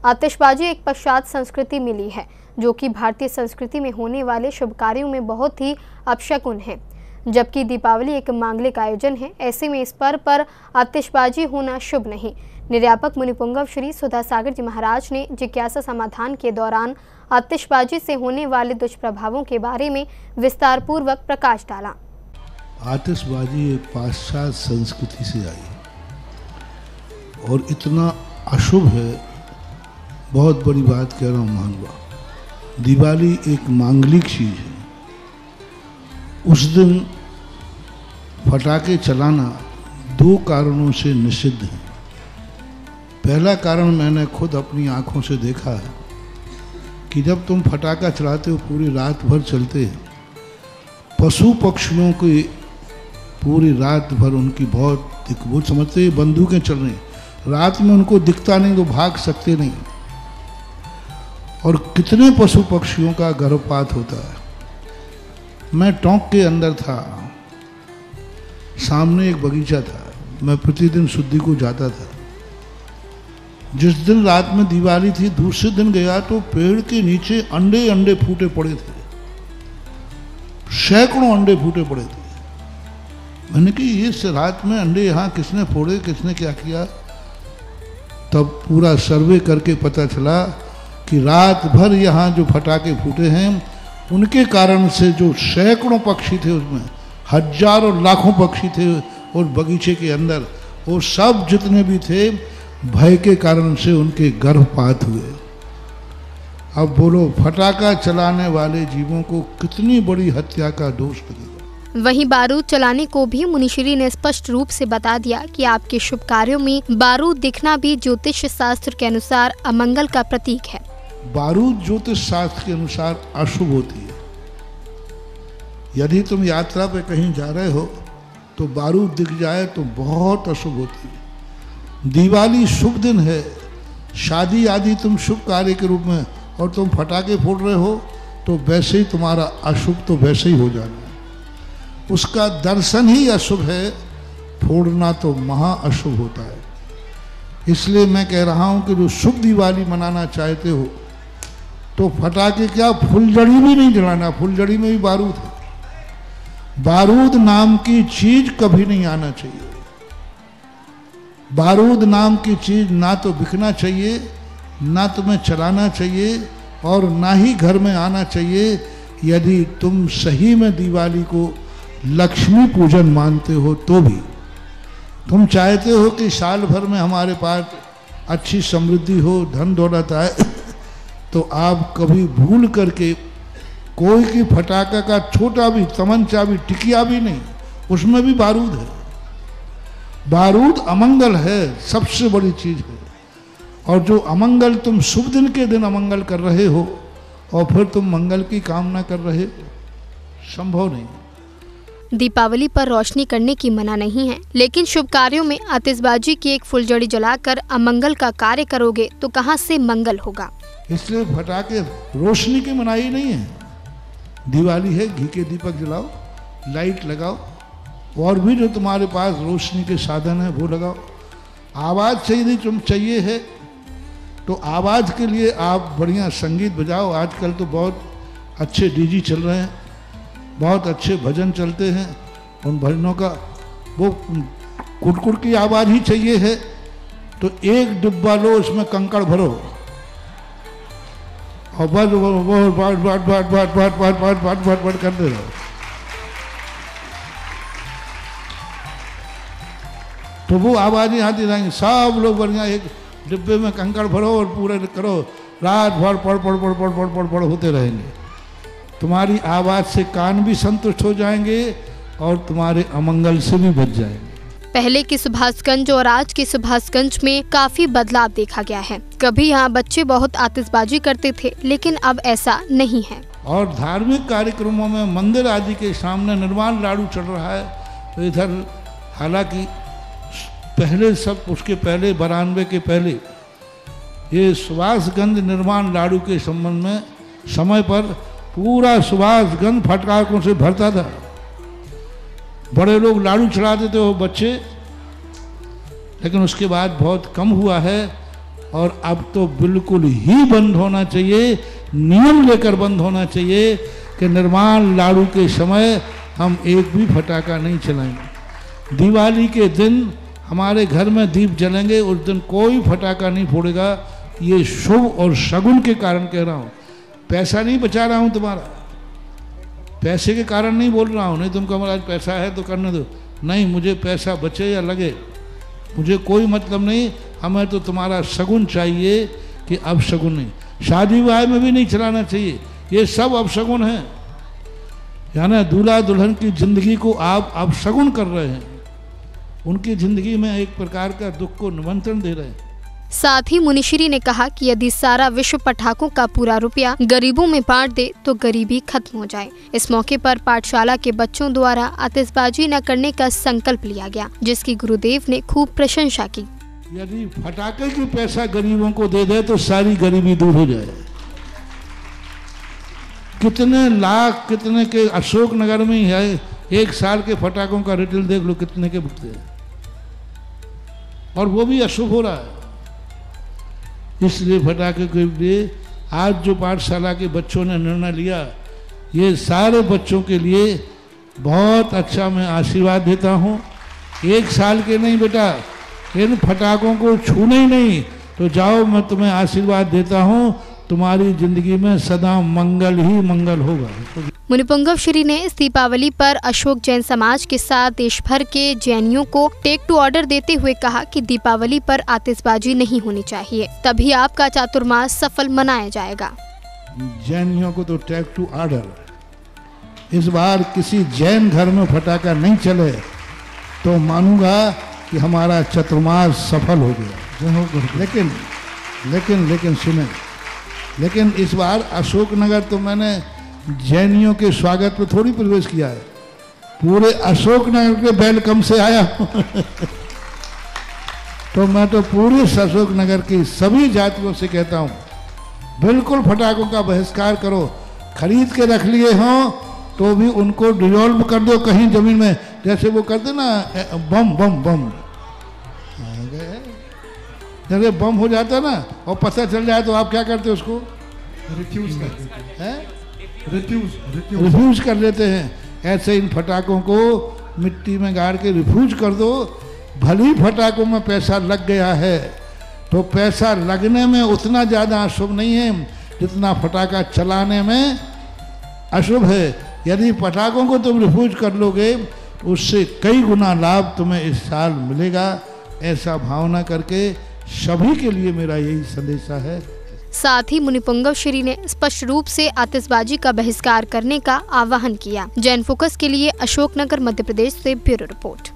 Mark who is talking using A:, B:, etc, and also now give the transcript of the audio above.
A: आतिशबाजी एक पश्चात संस्कृति मिली है जो कि भारतीय संस्कृति में होने वाले शुभ कार्यों में बहुत ही अपशकुन है, जबकि दीपावली एक मांगलिक आयोजन है। ऐसे में इस पर्व पर आतिशबाजी होना शुभ नहीं। निर्यापक मुनिपुंगव श्री सुधा सागर जी महाराज ने जिज्ञासा समाधान के दौरान आतिशबाजी से होने वाले दुष्प्रभावों के बारे में विस्तार पूर्वक प्रकाश डाला।
B: आतिशबाजी एक पाश्चात्य संस्कृति से आई और इतना अशुभ है, बहुत बड़ी बात कह रहा हूँ मानवा। दिवाली एक मांगलिक चीज है। उस दिन फटाके चलाना दो कारणों से निषिद्ध है। पहला कारण मैंने खुद अपनी आंखों से देखा है कि जब तुम फटाका चलाते हो पूरी रात भर चलते हैं, पशु पक्षियों की पूरी रात भर उनकी बहुत वो समझते हैं बंदूकें चल रही, रात में उनको दिखता नहीं तो भाग सकते नहीं। और कितने पशु पक्षियों का गर्भपात होता है। मैं टोंक के अंदर था, सामने एक बगीचा था, मैं प्रतिदिन शुद्धि को जाता था। जिस दिन रात में दिवाली थी, दूसरे दिन गया तो पेड़ के नीचे अंडे अंडे फूटे पड़े थे, सैकड़ों अंडे फूटे पड़े थे। मैंने कि इस रात में अंडे यहाँ किसने फोड़े, किसने क्या किया। तब पूरा सर्वे करके पता चला कि रात भर यहाँ जो फटाके फूटे हैं उनके कारण से जो सैकड़ों पक्षी थे, उसमें हजारों लाखों पक्षी थे और बगीचे के अंदर, वो सब जितने भी थे भय के कारण से उनके गर्भपात हुए। अब बोलो, फटाका चलाने वाले जीवों को कितनी बड़ी हत्या का दोष लगेगा।
A: वहीं बारूद चलाने को भी मुनिश्री ने स्पष्ट रूप से बता दिया कि आपके शुभ कार्यों में बारूद दिखना भी ज्योतिष शास्त्र के अनुसार अमंगल का प्रतीक है।
B: बारूद ज्योतिष शास्त्र के अनुसार अशुभ होती है। यदि तुम यात्रा पे कहीं जा रहे हो तो बारूद दिख जाए तो बहुत अशुभ होती है। दिवाली शुभ दिन है, शादी आदि तुम शुभ कार्य के रूप में, और तुम फटाके फोड़ रहे हो तो वैसे ही तुम्हारा अशुभ तो वैसे ही हो जाना है। उसका दर्शन ही अशुभ है, फोड़ना तो महा अशुभ होता है। इसलिए मैं कह रहा हूं कि जो शुभ दिवाली मनाना चाहते हो तो फटाके क्या, फुलझड़ी भी नहीं जलाना, फुलझड़ी में भी बारूद है। बारूद नाम की चीज कभी नहीं आना चाहिए। बारूद नाम की चीज ना तो बिकना चाहिए, ना तुम्हें चलाना चाहिए, और ना ही घर में आना चाहिए। यदि तुम सही में दिवाली को लक्ष्मी पूजन मानते हो तो भी तुम चाहते हो कि साल भर में हमारे पास अच्छी समृद्धि हो, धन दौलत आए, तो आप कभी भूल करके कोई की फटाका का छोटा भी तमंचा भी, टिकिया भी नहीं, उसमें भी बारूद है। बारूद अमंगल है, सबसे बड़ी चीज है। और जो अमंगल तुम शुभ दिन के दिन अमंगल कर रहे हो और फिर तुम मंगल की कामना कर रहे हो, संभव नहीं।
A: दीपावली पर रोशनी करने की मना नहीं है, लेकिन शुभ कार्यों में आतिशबाजी की एक फुलझड़ी जलाकर अमंगल का कार्य करोगे तो कहां से मंगल होगा।
B: इसलिए फटाके रोशनी की मनाही नहीं है। दिवाली है, घी के दीपक जलाओ, लाइट लगाओ, और भी जो तुम्हारे पास रोशनी के साधन है वो लगाओ। आवाज़ चाहिए है तो आवाज़ के लिए आप बढ़िया संगीत बजाओ। आजकल तो बहुत अच्छे डीजी चल रहे हैं, बहुत अच्छे भजन चलते हैं। उन भजनों का वो कुटकुट की आवाज़ ही चाहिए है तो एक डिब्बा लो, उसमें कंकड़ भरो और बस बाट करते रहो, तो वो आवाज़ें आती रहेंगी। सब लोग बढ़िया एक डिब्बे में कंकड़ भरो और पूरे करो, रात भर पड़ होते रहेंगे। तुम्हारी आवाज़ से कान भी संतुष्ट हो जाएंगे और तुम्हारे अमंगल से भी बच जाएंगे।
A: पहले के सुभाषगंज और आज के सुभाषगंज में काफी बदलाव देखा गया है। कभी यहाँ बच्चे बहुत आतिशबाजी करते थे, लेकिन अब ऐसा नहीं है।
B: और धार्मिक कार्यक्रमों में मंदिर आदि के सामने निर्माण लाडू चल रहा है, तो इधर हालांकि पहले सब, उसके पहले 92 के पहले ये सुभाषगंज निर्माण लाडू के संबंध में समय पर पूरा सुभाषगंज फटकारों से भरता था। बड़े लोग लाडू चढ़ाते थे वो बच्चे, लेकिन उसके बाद बहुत कम हुआ है। और अब तो बिल्कुल ही बंद होना चाहिए, नियम लेकर बंद होना चाहिए कि निर्माण लाड़ू के समय हम एक भी फटाका नहीं चलाएंगे। दिवाली के दिन हमारे घर में दीप जलेंगे, उस दिन कोई फटाका नहीं फोड़ेगा। ये शुभ और शगुन के कारण कह रहा हूँ, पैसा नहीं बचा रहा हूँ तुम्हारा, पैसे के कारण नहीं बोल रहा हूँ। नहीं तुम कहो आज पैसा है तो करने दो, नहीं, मुझे पैसा बचे या लगे मुझे कोई मतलब नहीं, हमें तो तुम्हारा शगुन चाहिए कि अब शगुन नहीं। शादी विवाह में भी नहीं चलाना चाहिए, ये सब अपशगुन है। यानी दूल्हा दुल्हन की जिंदगी को आप अपशगुन कर रहे हैं, उनकी जिंदगी में एक प्रकार का दुख को निमंत्रण दे रहे हैं।
A: साथ ही मुनिश्री ने कहा कि यदि सारा विश्व पटाखों का पूरा रुपया गरीबों में बांट दे तो गरीबी खत्म हो जाए। इस मौके पर पाठशाला के बच्चों द्वारा आतिशबाजी न करने का संकल्प लिया गया, जिसकी गुरुदेव ने खूब प्रशंसा की।
B: यदि फटाके की पैसा गरीबों को दे दे तो सारी गरीबी दूर हो जाए। कितने लाख, कितने के अशोक नगर में ही है, एक साल के फटाकों का रिटेल देख लो कितने के बिकते हैं, और वो भी अशुभ हो रहा है। इसलिए फटाके के लिए आज जो पाठशाला के बच्चों ने निर्णय लिया, ये सारे बच्चों के लिए बहुत अच्छा मैं आशीर्वाद देता हूँ। एक साल के नहीं बेटा, इन फटाकों को छूने ही नहीं, तो जाओ मैं तुम्हें आशीर्वाद देता हूँ, तुम्हारी जिंदगी में सदा मंगल ही मंगल होगा।
A: मुनिपुंगव श्री ने इस दीपावली पर अशोक जैन समाज के साथ देश भर के जैनियों को टेक टू ऑर्डर देते हुए कहा कि दीपावली पर आतिशबाजी नहीं होनी चाहिए, तभी आपका चातुर्मास सफल मनाया जाएगा।
B: जैनियों को तो टेक टू ऑर्डर, इस बार किसी जैन घर में फटाका नहीं चले तो मानूंगा कि हमारा चातुर्मास सफल हो गया। लेकिन सुने, लेकिन इस बार अशोकनगर तो मैंने जैनियों के स्वागत में थोड़ी प्रवेश किया है, पूरे अशोकनगर के वेलकम से आया तो मैं तो पूरे अशोकनगर की सभी जातियों से कहता हूँ, बिल्कुल फटाकों का बहिष्कार करो। खरीद के रख लिए हों तो भी उनको डिजोल्व कर दो कहीं जमीन में, जैसे वो करते ना बम बम बम, जैसे बम हो जाता ना और पता चल जाए तो आप क्या करते हो, उसको रिफ्यूज कर लेते हैं। ऐसे इन फटाकों को मिट्टी में गाड़ के रिफ्यूज कर दो। भली फटाकों में पैसा लग गया है तो पैसा लगने में उतना ज़्यादा अशुभ नहीं है जितना फटाका चलाने में अशुभ है। यदि पटाखों को तुम रिफ्यूज कर लोगे उससे कई गुना लाभ तुम्हें इस साल मिलेगा। ऐसा भावना करके सभी के लिए मेरा यही संदेशा है।
A: साथ ही मुनिपुंगव श्री ने स्पष्ट रूप से आतिशबाजी का बहिष्कार करने का आह्वान किया। जैन फोकस के लिए अशोकनगर मध्य प्रदेश से ब्यूरो रिपोर्ट।